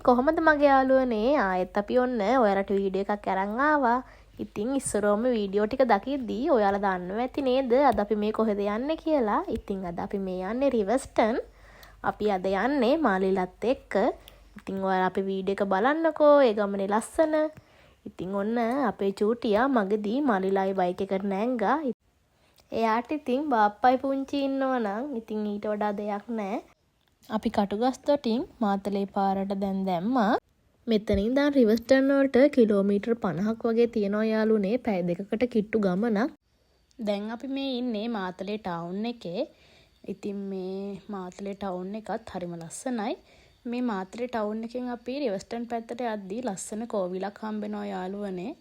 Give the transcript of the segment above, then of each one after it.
කොහොමද මගේ යාළුවනේ ආයෙත් අපි ඔන්න ඔයාලට වීඩියෝ එකක් අරන් ආවා. ඉතින් ඉස්සරෝම වීඩියෝ ටික දකිද්දී ඔයාලා දන්නව ඇති නේද අද අපි මේ කොහෙද යන්නේ කියලා. ඉතින් අද අපි මේ යන්නේ රිවර්ස්ටන්. අපි අද යන්නේ මාලිලත් එක්ක. ඉතින් ඔයාලා අපේ වීඩියෝ එක බලන්නකෝ. ඒ ගමනේ ලස්සන. ඉතින් ඔන්න අපේ චූටියා මගදී මාලිලායි බයික් එකට නැංගා. එයාට ඉතින් බාප්පයි පුංචි ඉන්නවනම් ඉතින් ඊට වඩා දෙයක් නැහැ. අපි කටුගස්තොටින් මාතලේ පාරට දැන් දැම්මා. මෙතනින් ඉඳන් රිවර්ස්ටන් වලට කිලෝමීටර් 50ක් වගේ තියෙනවා යාළුනේ. පැය දෙකකට කිට්ටු ගමනක්. දැන් අපි මේ ඉන්නේ මාතලේ ටවුන් එකේ. ඉතින් මේ මාතලේ ටවුන් එකත් හරිම ලස්සනයි. මේ මාතලේ ටවුන් එකෙන් අපි රිවර්ස්ටන් පැත්තට යද්දී ලස්සන කෝවිලක් හම්බෙනවා යාළුවනේ.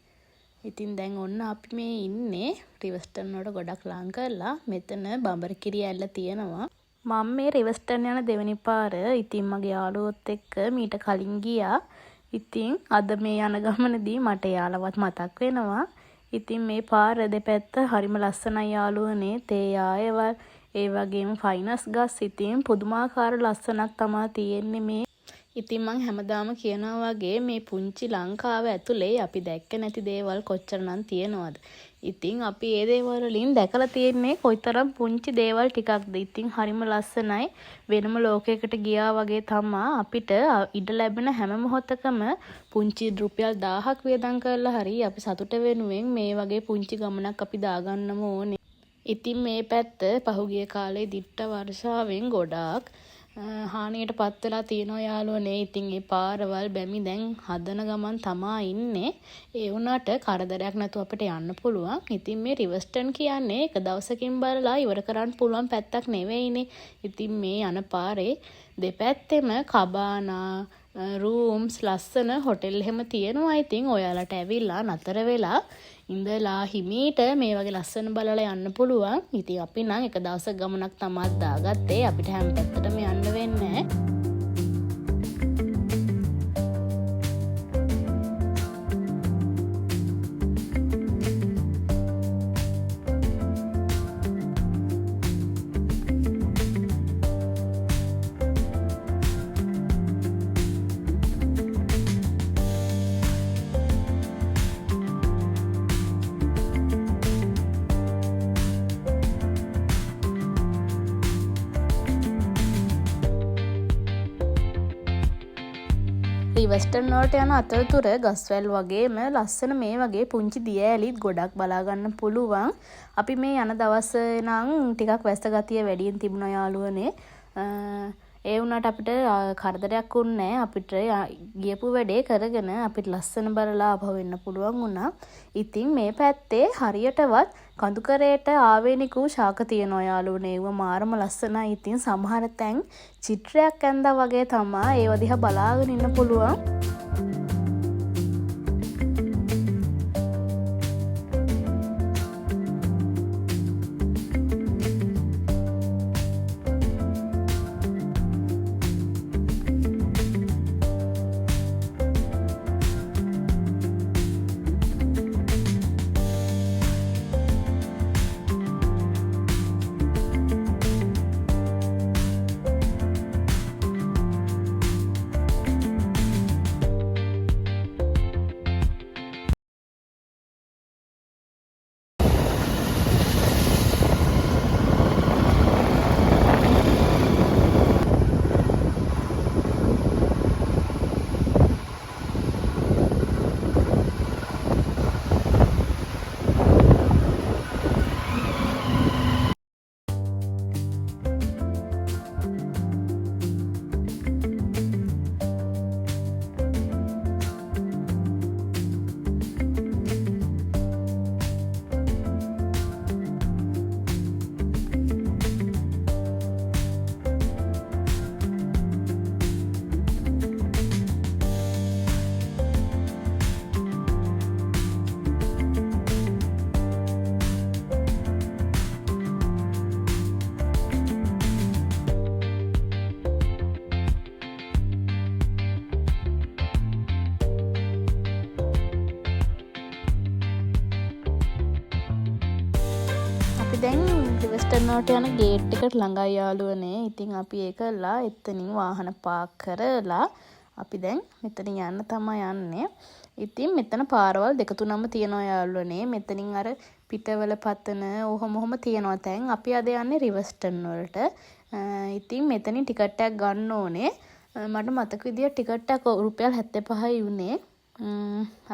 ඉතින් දැන් ඔන්න අපි මේ ඉන්නේ රිවර්ස්ටන් වලට ගොඩක් ලං කරලා. මෙතන බඹරකිරිය ඇල්ල තියෙනවා. මම මේ රිවර්ස්ටන් යන දෙවෙනි පාර. ඉතින් මගේ යාළුවොත් එක්ක මීට කලින් ගියා. ඉතින් අද මේ යන ගමනදී මට යාළුවත් මතක් වෙනවා. ඉතින් මේ පාර දෙපැත්ත හරිම ලස්සනයි යාළුවනේ. තේ ආයවල් ඒ වගේම ෆයිනස් ගස් ඉතින් පුදුමාකාර ලස්සනක් තමයි තියෙන්නේ මේ. ඉතින් මං හැමදාම කියනවා වගේ මේ පුංචි ලංකාව ඇතුලේ අපි දැක්ක නැති දේවල් කොච්චරනම් තියෙනවද. ඉතින් අපි ඒ දේවල් වලින් දැකලා තියෙන්නේ කොයිතරම් පුංචි දේවල් ටිකක්ද. ඉතින් හරිම ලස්සනයි. වෙනම ලෝකයකට ගියා වගේ තමයි අපිට ඉඩ ලැබෙන හැම මොහොතකම පුංචි රුපියල් 1000ක් වියදම් කරලා හරි අපි සතුට වෙනුවෙන් මේ වගේ පුංචි ගමනක් අපි දාගන්නම ඕනේ. ඉතින් මේ පැත්ත පහුගිය කාලේ දිට්ට වර්ෂාවෙන් ගොඩාක් හානියට පත් වෙලා තියෙනවා යාළුවනේ. ඉතින් ඒ පාරවල් බැමි දැන් හදන ගමන් තමා ඉන්නේ. ඒ වුණාට කරදරයක් නැතුව අපිට යන්න පුළුවන්. ඉතින් මේ රිවර්ස්ටන් කියන්නේ එක දවසකින් බලලා ඉවර කරන්න පුළුවන් පැත්තක් නෙවෙයිනේ. ඉතින් මේ යන පාරේ දෙපැත්තෙම කබානා රූම්ස් ලස්සන හොටෙල් එහෙම තියෙනවා. ඉතින් ඔයාලට ඇවිල්ලා නතර වෙලා ඉඳලා හිමීට මේ වගේ ලස්සන බලලා යන්න පුළුවන්. ඉතින් අපි නම් එක දවසක් ගමනක් තමයි දාගත්තේ. අපිට හැම පැත්තටම යන්න වෙන්නේ. රිවර්ස්ටන් වලට යන අතරතුර ගස්වැල් වගේම ලස්සන මේ වගේ පුංචි දිය ඇලිත් ගොඩක් බලා ගන්න පුළුවන්. අපි මේ යන දවස් නම් ටිකක් වැස්ස ගතිය වැඩියෙන් තිබුණා යාළුවනේ. ඒ වුණාට අපිට කරදරයක් වුණේ නැහැ. අපිට ගියපු වැඩේ කරගෙන අපිට ලස්සන බලලා ආපහු වෙන්න පුළුවන් වුණා. ඉතින් මේ පැත්තේ හරියටවත් කඳුකරේට ආවේනික වූ ශාක තියෙනවා යාළුවනේ. ඒව මාරම ලස්සනයි. ඉතින් සමහර තැන් චිත්‍රයක් ඇඳා වගේ තමයි ඒව දිහා බලාගෙන ඉන්න පුළුවන්. අපි දැන් රිවර්ස්ටන් වලට යන ගේට් එකට ළඟයි යාළුවනේ. ඉතින් අපි ඒකලා එතනින් වාහන පාක් කරලා අපි දැන් මෙතන යන්න තමයි යන්නේ. ඉතින් මෙතන පාරවල් දෙක තුනම තියෙනවා යාළුවනේ. මෙතනින් අර පිටවල පතන ඔහොම තියෙනවා තැන්. අපි අද යන්නේ රිවර්ස්ටන් වලට. ඉතින් මෙතනින් ටිකට් එකක් ගන්න ඕනේ. මට මතක විදියට ටිකට් එක රුපියල් 75යි උනේ.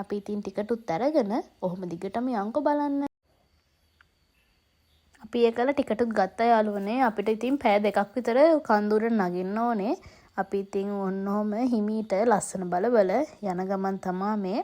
අපි ඉතින් ටිකට් උත් අරගෙන ඔහොම දිගටම යන්කෝ බලන්න. අපි ඒකල ටිකට් උත් ගත්තා යාළුවනේ. අපිට ඉතින් පැය දෙකක් විතර කන්දුරට නගින්න ඕනේ. අපි ඉතින් ඔන්නෝම හිමීට ලස්සන බල යන ගමන් තමා මේ.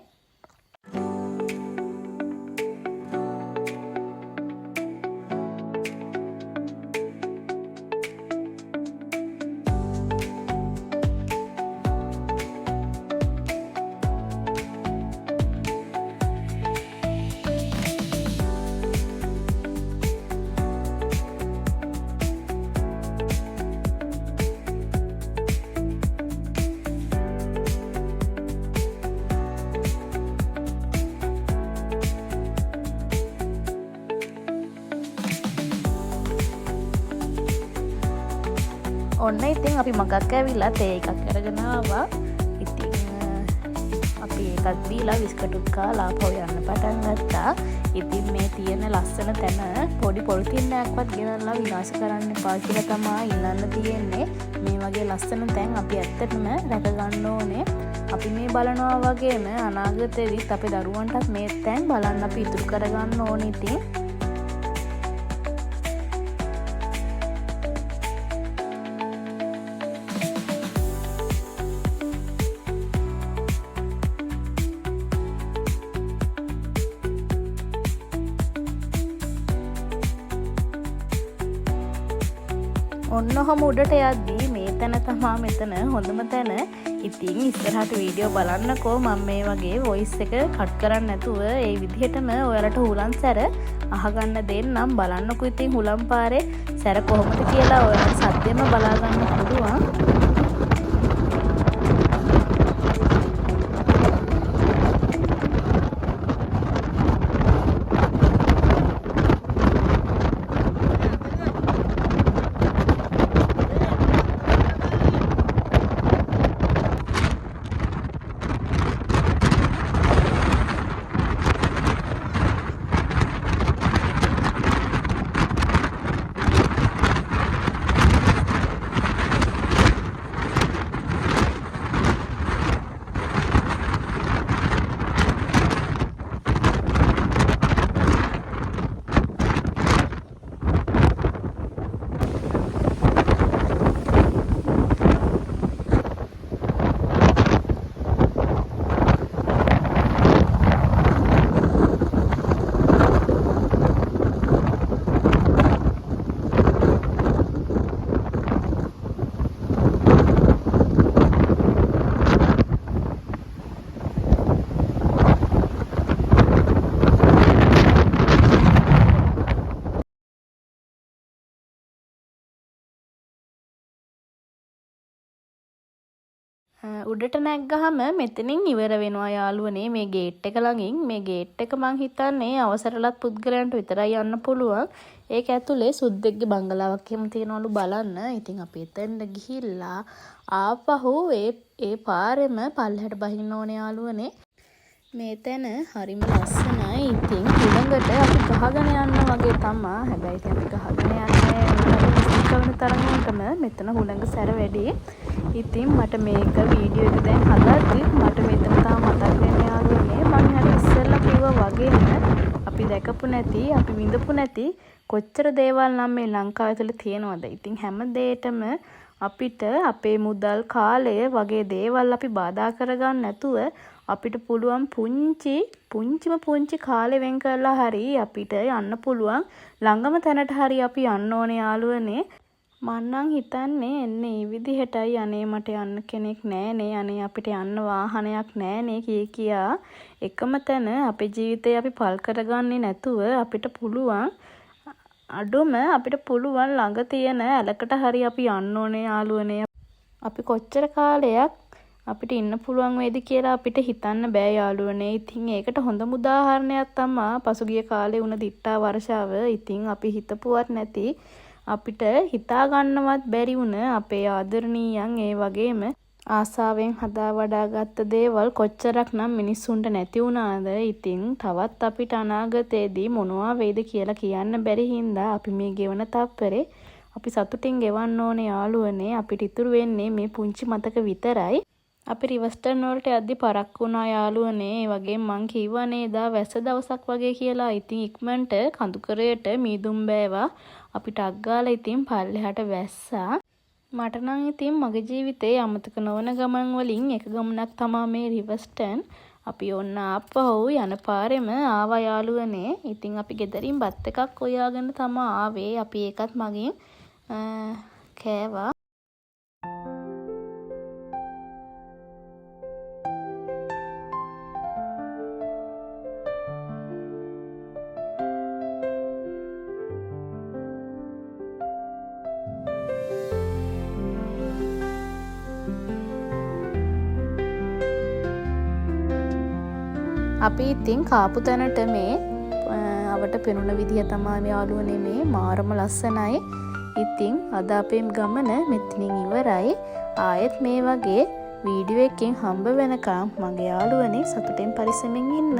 ඔන්න ඉතින් අපි මගක් ඇවිල්ලා තේ එකක් අරගෙන ආවා. ඉතින් අපි ඒකත් දීලා බිස්කටුත් කාලා ආපහු යන්න පටන් ගත්තා. ඉතින් මේ තියෙන ලස්සන තැන පොඩි පොලිතින්නයක්වත් ගෙනල්ලා විනාශ කරන්න එපා කියලා තමයි ඉල්ලන්න තියෙන්නේ. මේ වගේ ලස්සන තැන් අපි ඇත්තටම රැක ගන්න ඕනේ. අපි මේ බලනවා වගේම අනාගතයේදීත් අපේ දරුවන්ටත් මේ තැන් බලන්න අපි ඉතුරු කරගන්න ඕනේ. ඉතින් ඔන්නොහම උඩට යද්දී මේ තැන තමා මෙතන හොඳම තැන. ඉතින් ඉස්සරහට වීඩියෝ බලන්නකෝ. මම මේ වගේ වොයිස් එක කට් කරන්නේ නැතුව ඒ විදිහටම ඔයාලට හුලන් සැර අහගන්න දෙන්නම්. බලන්නකෝ ඉතින් හුලම් පාරේ සැර කොහොමද කියලා ඔයාලට සද්දෙම බලා ගන්න පුළුවන්. උඩට නැග්ගහම මෙතනින් ඉවර වෙනවා යාළුවනේ මේ ගේට් එක ළඟින්. මේ ගේට් එක මං හිතන්නේ අවසරලත් පුද්ගලයන්ට විතරයි යන්න පුළුවන්. ඒක ඇතුලේ සුද්දෙක්ගේ බංගලාවක් එහෙම තියෙනවලු බලන්න. ඉතින් අපි එතෙන්ට ගිහිල්ලා ආපහු ඒ පාරෙම පල්ලෙහාට බහින්න ඕනේ යාළුවනේ. මේ තැන හරිම ලස්සනයි. ඉතින් ඊළඟට අපි ගහගෙන යන්න වගේ තමා. හැබැයි ඉතින් අපි ගහගෙන යන්නේ කවන තරමටම මෙතන හුළඟ සැර වැඩි. ඉතින් මට මේක වීඩියෝ එක දැන් හදද්දි මට මෙතන තාම මතක් වෙන්නේ යාළුවනේ. මම හරි ඉස්සෙල්ලා කිව්වා වගේම අපි දැකපු නැති, අපි විඳපු නැති කොච්චර දේවල් නම් මේ ලංකාව තුළ තියෙනවද. ඉතින් හැම දෙයකටම අපිට අපේ මුදල් කාලය වගේ දේවල් අපි බාධා කරගන්න නැතුව අපිට පුළුවන් පුංචි කාලෙ වෙන් කරලා හරි අපිට යන්න පුළුවන් ළඟම තැනට හරි අපි යන්න ඕනේ යාළුවනේ. මං නම් හිතන්නේ එන්නේ මේ විදිහටයි. අනේ මට යන්න කෙනෙක් නෑනේ, අනේ අපිට යන්න වාහනයක් නෑනේ කියා එකම තැන අපේ ජීවිතේ අපි පල් කරගන්නේ නැතුව අපිට පුළුවන් අඩුම අපිට පුළුවන් ළඟ තියෙන ඇලකට හරි අපි යන්න ඕනේ යාළුවනේ. අපි කොච්චර කාලයක් අපිට ඉන්න පුළුවන් වේද කියලා අපිට හිතන්න බෑ යාළුවනේ. ඉතින් ඒකට හොඳම උදාහරණයක් තමයි පසුගිය කාලේ වුණ දිට්ටා වර්ෂාව. ඉතින් අපි හිතපුවත් නැති අපිට හිතා ගන්නවත් බැරි වුණ අපේ ආදරණීයන්, ඒ වගේම ආසාවෙන් හදා වඩාගත්ත දේවල් කොච්චරක් නම් මිනිස්සුන්ට නැති වුණාද. ඉතින් තවත් අපිට අනාගතයේදී මොනවා වෙයිද කියලා කියන්න බැරි හින්දා අපි මේ ගෙවන තප්පරේ අපි සතුටින් ගෙවන්න ඕනේ යාළුවනේ. අපිට ඉතුරු වෙන්නේ මේ පුංචි මතක විතරයි. අපි රිවර්ස්ටර්න් වලට යද්දි පරක්කු වුණා යාළුවනේ. ඒ වගේම මං කිව්වා නේද වැස්ස දවසක් වගේ කියලා. ඉතින් ඉක්මනට කඳුකරයට මීදුම් බෑවා. අපිට අග්ගාලා ඉතින් පල්ලෙහාට වැස්සා. මට නම් ඉතින් මගේ ජීවිතේ අමතක නොවන ගමන් වලින් එක ගමනක් තමයි මේ රිවර්ස්ටර්න්. අපි ඔන්න ආපහු යන පාරෙම ආවා යාළුවනේ. ඉතින් අපි ගෙදරින් බත් එකක් හොයාගෙන තමයි ආවේ. අපි ඒකත් මගෙන් කෑවා. අපි ඉතින් කාපු තැනට මේ අවට පෙනුන විදිහ තමයි යාළුවනේ මේ මාරම ලස්සනයි. ඉතින් අද අපේ ගමන මෙතනින් ඉවරයි. ආයෙත් මේ වගේ වීඩියෝ එකකින් හම්බ වෙනකම් මගේ යාළුවනේ සතුටෙන් පරිස්සමෙන් ඉන්න.